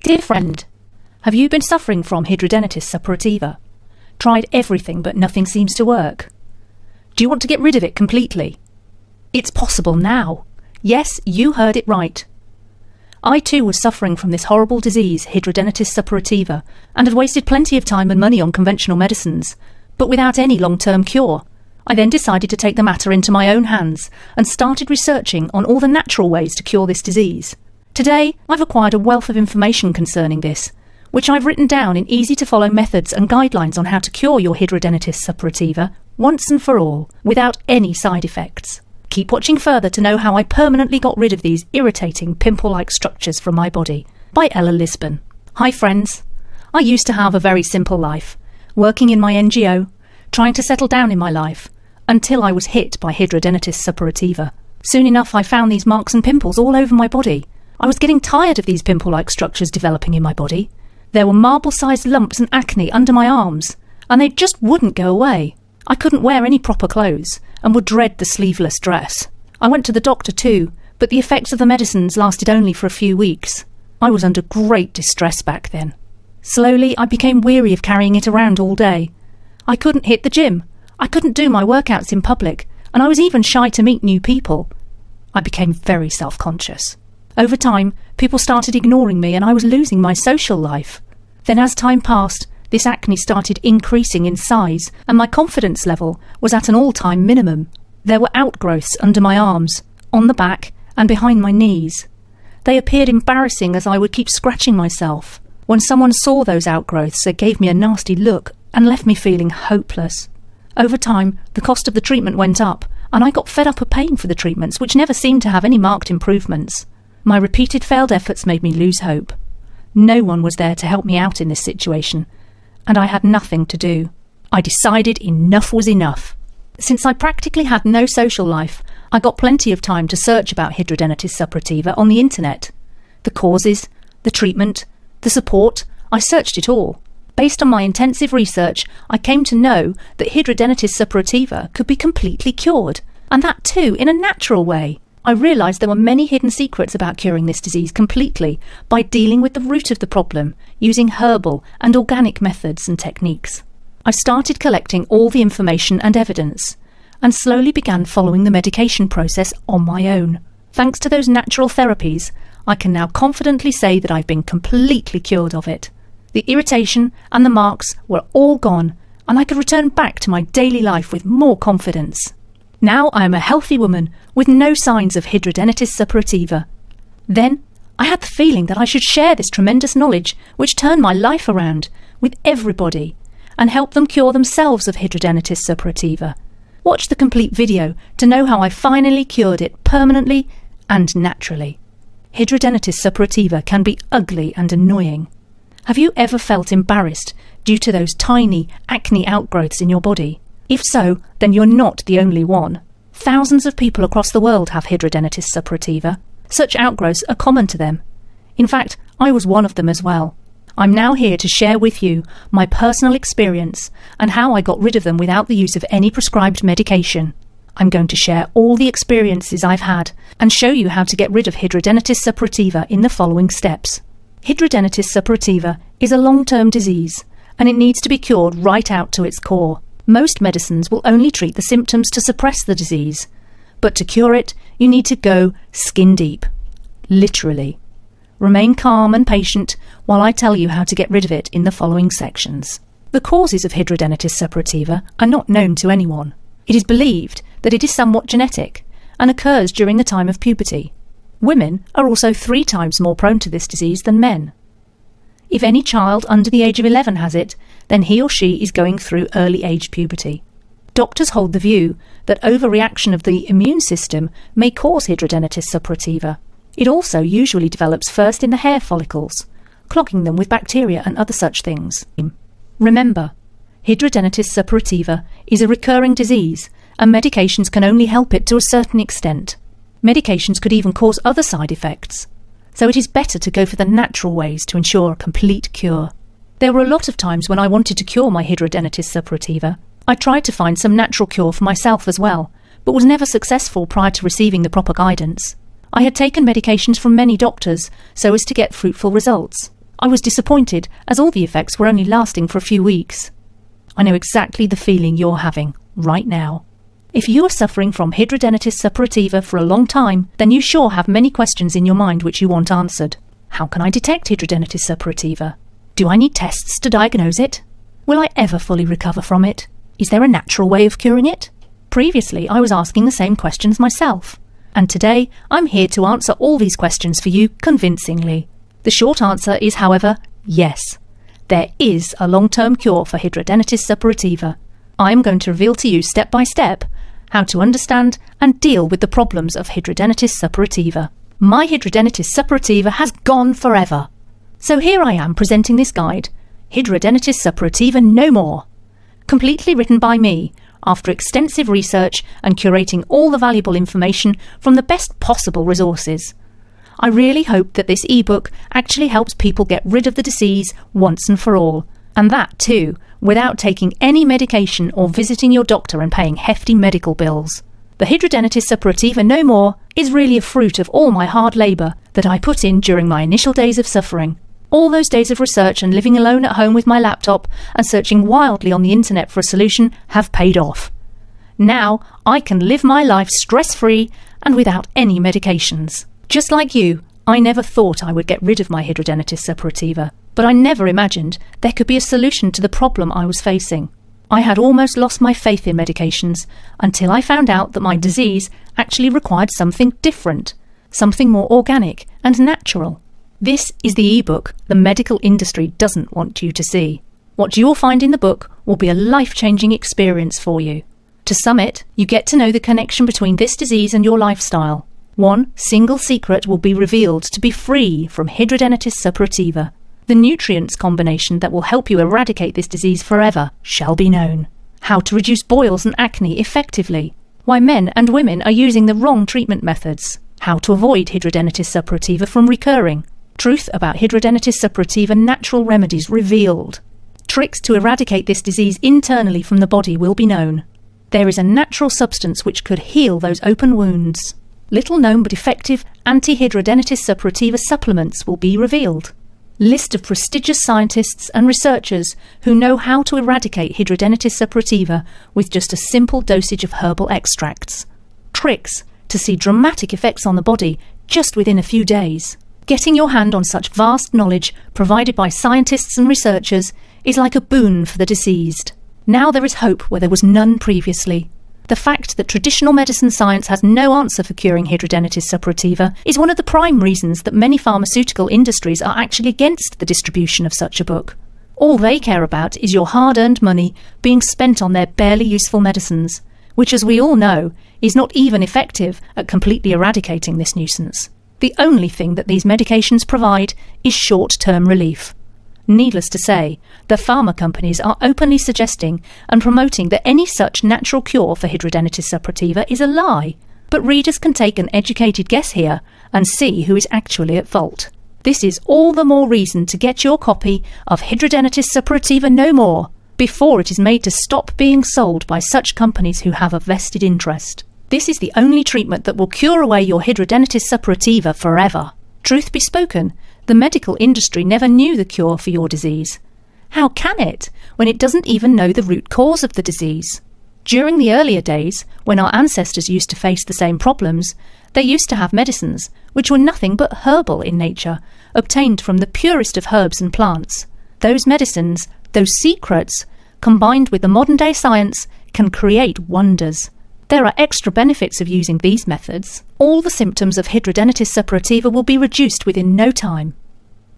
Dear friend, have you been suffering from hidradenitis suppurativa? Tried everything but nothing seems to work? Do you want to get rid of it completely? It's possible now. Yes, you heard it right. I too was suffering from this horrible disease, hidradenitis suppurativa, and had wasted plenty of time and money on conventional medicines, but without any long-term cure. I then decided to take the matter into my own hands and started researching on all the natural ways to cure this disease. Today, I've acquired a wealth of information concerning this, which I've written down in easy-to-follow methods and guidelines on how to cure your hidradenitis suppurativa once and for all, without any side effects. Keep watching further to know how I permanently got rid of these irritating pimple-like structures from my body. By Ella Lisbon. Hi friends. I used to have a very simple life, working in my NGO, trying to settle down in my life, until I was hit by hidradenitis suppurativa. Soon enough I found these marks and pimples all over my body. I was getting tired of these pimple-like structures developing in my body. There were marble-sized lumps and acne under my arms, and they just wouldn't go away. I couldn't wear any proper clothes, and would dread the sleeveless dress. I went to the doctor too, but the effects of the medicines lasted only for a few weeks. I was under great distress back then. Slowly, I became weary of carrying it around all day. I couldn't hit the gym, I couldn't do my workouts in public, and I was even shy to meet new people. I became very self-conscious. Over time, people started ignoring me and I was losing my social life. Then as time passed, this acne started increasing in size and my confidence level was at an all-time minimum. There were outgrowths under my arms, on the back and behind my knees. They appeared embarrassing as I would keep scratching myself. When someone saw those outgrowths, it gave me a nasty look and left me feeling hopeless. Over time, the cost of the treatment went up and I got fed up of paying for the treatments, which never seemed to have any marked improvements. My repeated failed efforts made me lose hope. No one was there to help me out in this situation, and I had nothing to do. I decided enough was enough. Since I practically had no social life, I got plenty of time to search about hidradenitis suppurativa on the internet. The causes, the treatment, the support, I searched it all. Based on my intensive research, I came to know that hidradenitis suppurativa could be completely cured, and that too in a natural way. I realised there were many hidden secrets about curing this disease completely by dealing with the root of the problem, using herbal and organic methods and techniques. I started collecting all the information and evidence, and slowly began following the medication process on my own. Thanks to those natural therapies, I can now confidently say that I've been completely cured of it. The irritation and the marks were all gone, and I could return back to my daily life with more confidence. Now I am a healthy woman with no signs of hidradenitis suppurativa. Then I had the feeling that I should share this tremendous knowledge, which turned my life around, with everybody, and help them cure themselves of hidradenitis suppurativa. Watch the complete video to know how I finally cured it permanently and naturally. Hidradenitis suppurativa can be ugly and annoying. Have you ever felt embarrassed due to those tiny acne outgrowths in your body? If so, then you're not the only one. Thousands of people across the world have hidradenitis suppurativa. Such outgrowths are common to them. In fact, I was one of them as well. I'm now here to share with you my personal experience and how I got rid of them without the use of any prescribed medication. I'm going to share all the experiences I've had and show you how to get rid of hidradenitis suppurativa in the following steps. Hidradenitis suppurativa is a long-term disease, and it needs to be cured right out to its core. Most medicines will only treat the symptoms to suppress the disease, but to cure it, you need to go skin deep. Literally. Remain calm and patient while I tell you how to get rid of it in the following sections. The causes of hidradenitis suppurativa are not known to anyone. It is believed that it is somewhat genetic and occurs during the time of puberty. Women are also 3 times more prone to this disease than men. If any child under the age of 11 has it, then he or she is going through early age puberty. Doctors hold the view that overreaction of the immune system may cause hidradenitis suppurativa. It also usually develops first in the hair follicles, clogging them with bacteria and other such things. Remember, hidradenitis suppurativa is a recurring disease, and medications can only help it to a certain extent. Medications could even cause other side effects, so it is better to go for the natural ways to ensure a complete cure. There were a lot of times when I wanted to cure my hidradenitis suppurativa. I tried to find some natural cure for myself as well, but was never successful prior to receiving the proper guidance. I had taken medications from many doctors so as to get fruitful results. I was disappointed, as all the effects were only lasting for a few weeks. I know exactly the feeling you're having right now. If you are suffering from hidradenitis suppurativa for a long time, then you sure have many questions in your mind which you want answered. How can I detect hidradenitis suppurativa? Do I need tests to diagnose it? Will I ever fully recover from it? Is there a natural way of curing it? Previously, I was asking the same questions myself. And today, I'm here to answer all these questions for you convincingly. The short answer is, however, yes. There is a long-term cure for hidradenitis suppurativa. I am going to reveal to you step by step how to understand and deal with the problems of hidradenitis suppurativa. My hidradenitis suppurativa has gone forever. So here I am presenting this guide, Hidradenitis Suppurativa No More, completely written by me, after extensive research and curating all the valuable information from the best possible resources. I really hope that this ebook actually helps people get rid of the disease once and for all, and that too, without taking any medication or visiting your doctor and paying hefty medical bills. The Hidradenitis Suppurativa No More is really a fruit of all my hard labour that I put in during my initial days of suffering. All those days of research and living alone at home with my laptop and searching wildly on the internet for a solution have paid off. Now I can live my life stress-free and without any medications. Just like you, I never thought I would get rid of my hidradenitis suppurativa, but I never imagined there could be a solution to the problem I was facing. I had almost lost my faith in medications until I found out that my disease actually required something different, something more organic and natural. This is the ebook the medical industry doesn't want you to see. What you'll find in the book will be a life-changing experience for you. To sum it, you get to know the connection between this disease and your lifestyle. One single secret will be revealed to be free from hidradenitis suppurativa. The nutrients combination that will help you eradicate this disease forever shall be known. How to reduce boils and acne effectively. Why men and women are using the wrong treatment methods. How to avoid hidradenitis suppurativa from recurring. Truth about hidradenitis suppurativa natural remedies revealed. Tricks to eradicate this disease internally from the body will be known. There is a natural substance which could heal those open wounds. Little known but effective anti-hidradenitis suppurativa supplements will be revealed. List of prestigious scientists and researchers who know how to eradicate hidradenitis suppurativa with just a simple dosage of herbal extracts. Tricks to see dramatic effects on the body just within a few days. Getting your hand on such vast knowledge provided by scientists and researchers is like a boon for the diseased. Now there is hope where there was none previously. The fact that traditional medicine science has no answer for curing hidradenitis suppurativa is one of the prime reasons that many pharmaceutical industries are actually against the distribution of such a book. All they care about is your hard-earned money being spent on their barely useful medicines, which, as we all know, is not even effective at completely eradicating this nuisance. The only thing that these medications provide is short-term relief. Needless to say, the pharma companies are openly suggesting and promoting that any such natural cure for hidradenitis suppurativa is a lie, but readers can take an educated guess here and see who is actually at fault. This is all the more reason to get your copy of Hidradenitis Suppurativa No More before it is made to stop being sold by such companies who have a vested interest. This is the only treatment that will cure away your hidradenitis suppurativa forever. Truth be spoken, the medical industry never knew the cure for your disease. How can it, when it doesn't even know the root cause of the disease? During the earlier days, when our ancestors used to face the same problems, they used to have medicines, which were nothing but herbal in nature, obtained from the purest of herbs and plants. Those medicines, those secrets, combined with the modern-day science, can create wonders. There are extra benefits of using these methods. All the symptoms of hidradenitis suppurativa will be reduced within no time.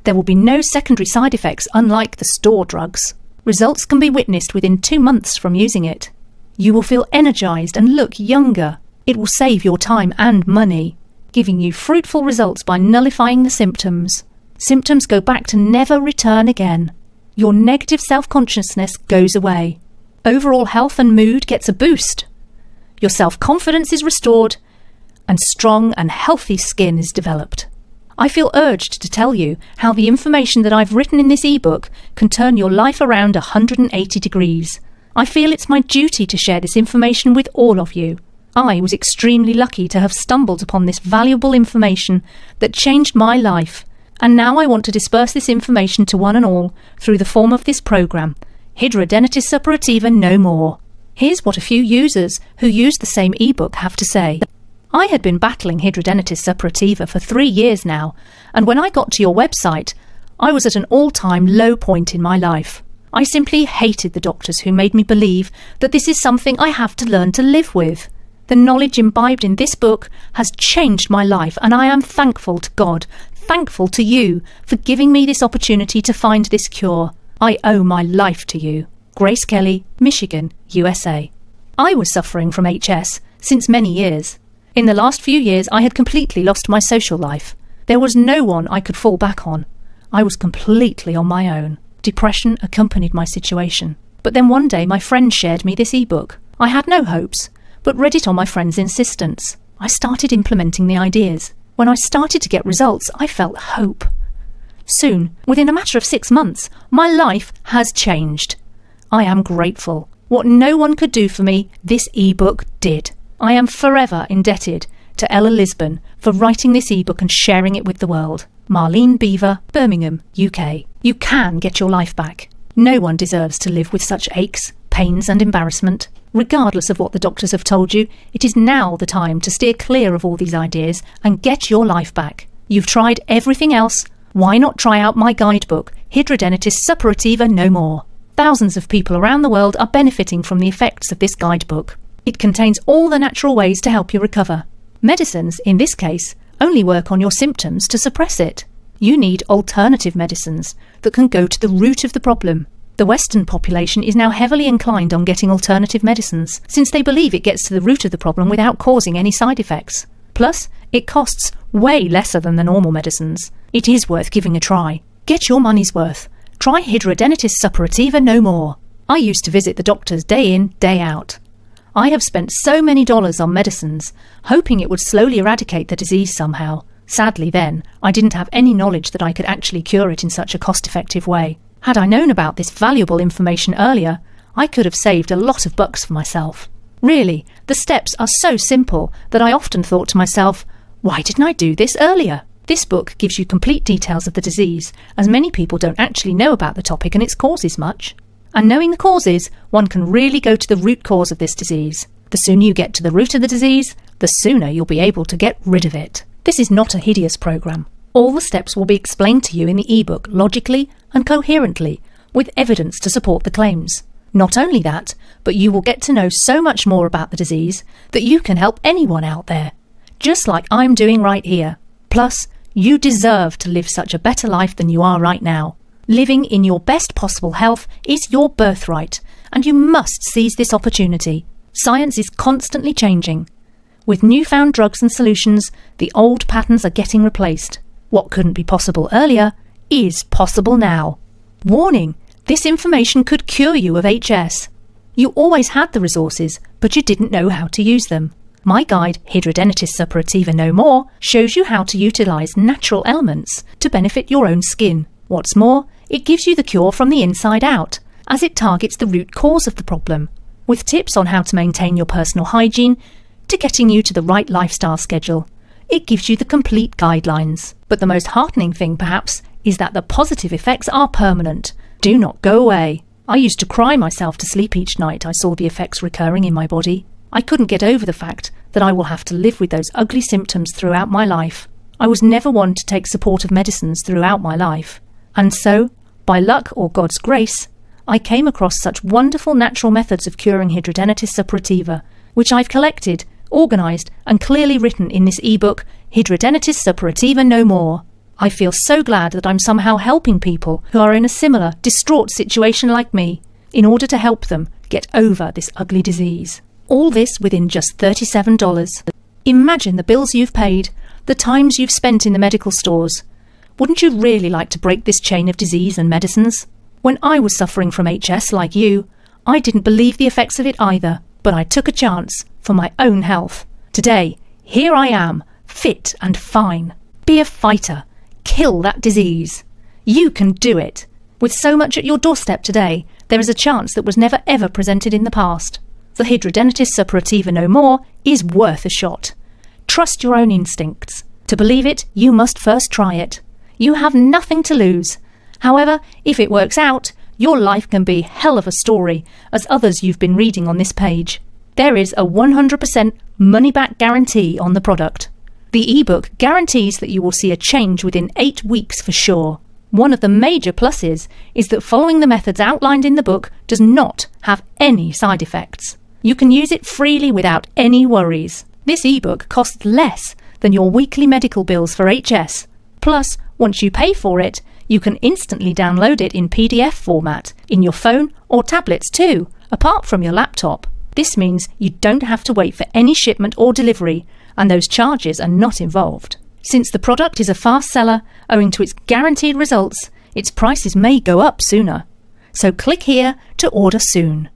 There will be no secondary side effects unlike the store drugs. Results can be witnessed within 2 months from using it. You will feel energized and look younger. It will save your time and money, giving you fruitful results by nullifying the symptoms. Symptoms go back to never return again. Your negative self-consciousness goes away. Overall health and mood gets a boost. Your self-confidence is restored, and strong and healthy skin is developed. I feel urged to tell you how the information that I've written in this ebook can turn your life around 180 degrees. I feel it's my duty to share this information with all of you. I was extremely lucky to have stumbled upon this valuable information that changed my life And now I want to disperse this information to one and all through the form of this program, Hidradenitis Suppurativa No More. Here's what a few users who used the same ebook have to say. I had been battling hidradenitis suppurativa for 3 years now, and when I got to your website, I was at an all-time low point in my life. I simply hated the doctors who made me believe that this is something I have to learn to live with. The knowledge imbibed in this book has changed my life, and I am thankful to God, thankful to you for giving me this opportunity to find this cure. I owe my life to you. Grace Kelly, Michigan, USA. I was suffering from HS since many years. In the last few years, I had completely lost my social life. There was no one I could fall back on. I was completely on my own. Depression accompanied my situation. But then one day my friend shared me this ebook. I had no hopes, but read it on my friend's insistence. I started implementing the ideas. When I started to get results, I felt hope. Soon, within a matter of 6 months, my life has changed. I am grateful. What no one could do for me, this ebook did. I am forever indebted to Ella Lisbon for writing this ebook and sharing it with the world. Marlene Beaver, Birmingham, UK. You can get your life back. No one deserves to live with such aches, pains and embarrassment. Regardless of what the doctors have told you, it is now the time to steer clear of all these ideas and get your life back. You've tried everything else. Why not try out my guidebook, Hidradenitis Suppurativa No More? Thousands of people around the world are benefiting from the effects of this guidebook. It contains all the natural ways to help you recover. Medicines, in this case, only work on your symptoms to suppress it. You need alternative medicines that can go to the root of the problem. The Western population is now heavily inclined on getting alternative medicines, since they believe it gets to the root of the problem without causing any side effects. Plus, it costs way lesser than the normal medicines. It is worth giving a try. Get your money's worth. Try Hidradenitis Suppurativa No More. I used to visit the doctors day in, day out. I have spent so many dollars on medicines, hoping it would slowly eradicate the disease somehow. Sadly then, I didn't have any knowledge that I could actually cure it in such a cost-effective way. Had I known about this valuable information earlier, I could have saved a lot of bucks for myself. Really, the steps are so simple that I often thought to myself, why didn't I do this earlier? This book gives you complete details of the disease, as many people don't actually know about the topic and its causes much. And knowing the causes, one can really go to the root cause of this disease. The sooner you get to the root of the disease, the sooner you'll be able to get rid of it. This is not a hideous program. All the steps will be explained to you in the ebook logically and coherently, with evidence to support the claims. Not only that, but you will get to know so much more about the disease that you can help anyone out there, just like I'm doing right here. Plus, you deserve to live such a better life than you are right now. Living in your best possible health is your birthright, and you must seize this opportunity. Science is constantly changing. With newfound drugs and solutions, the old patterns are getting replaced. What couldn't be possible earlier is possible now. Warning: this information could cure you of HS. You always had the resources, but you didn't know how to use them. My guide, Hidradenitis Suppurativa No More, shows you how to utilise natural elements to benefit your own skin. What's more, it gives you the cure from the inside out, as it targets the root cause of the problem, with tips on how to maintain your personal hygiene to getting you to the right lifestyle schedule. It gives you the complete guidelines. But the most heartening thing, perhaps, is that the positive effects are permanent. Do not go away. I used to cry myself to sleep each night I saw the effects recurring in my body. I couldn't get over the fact that I will have to live with those ugly symptoms throughout my life. I was never one to take supportive medicines throughout my life. And so, by luck or God's grace, I came across such wonderful natural methods of curing hidradenitis suppurativa, which I've collected, organised and clearly written in this ebook, Hidradenitis Suppurativa No More. I feel so glad that I'm somehow helping people who are in a similar, distraught situation like me, in order to help them get over this ugly disease. All this within just $37. Imagine the bills you've paid, the times you've spent in the medical stores. Wouldn't you really like to break this chain of disease and medicines? When I was suffering from HS like you, I didn't believe the effects of it either, but I took a chance for my own health. Today, here I am, fit and fine. Be a fighter. Kill that disease. You can do it. With so much at your doorstep today, there is a chance that was never ever presented in the past. The Hidradenitis Suppurativa No More is worth a shot. Trust your own instincts. To believe it, you must first try it. You have nothing to lose. However, if it works out, your life can be hell of a story, as others you've been reading on this page. There is a 100% money-back guarantee on the product. The ebook guarantees that you will see a change within 8 weeks for sure. One of the major pluses is that following the methods outlined in the book does not have any side effects. You can use it freely without any worries. This ebook costs less than your weekly medical bills for HS. Plus, once you pay for it, you can instantly download it in PDF format in your phone or tablets too, apart from your laptop. This means you don't have to wait for any shipment or delivery, and those charges are not involved. Since the product is a fast seller, owing to its guaranteed results, its prices may go up sooner. So click here to order soon.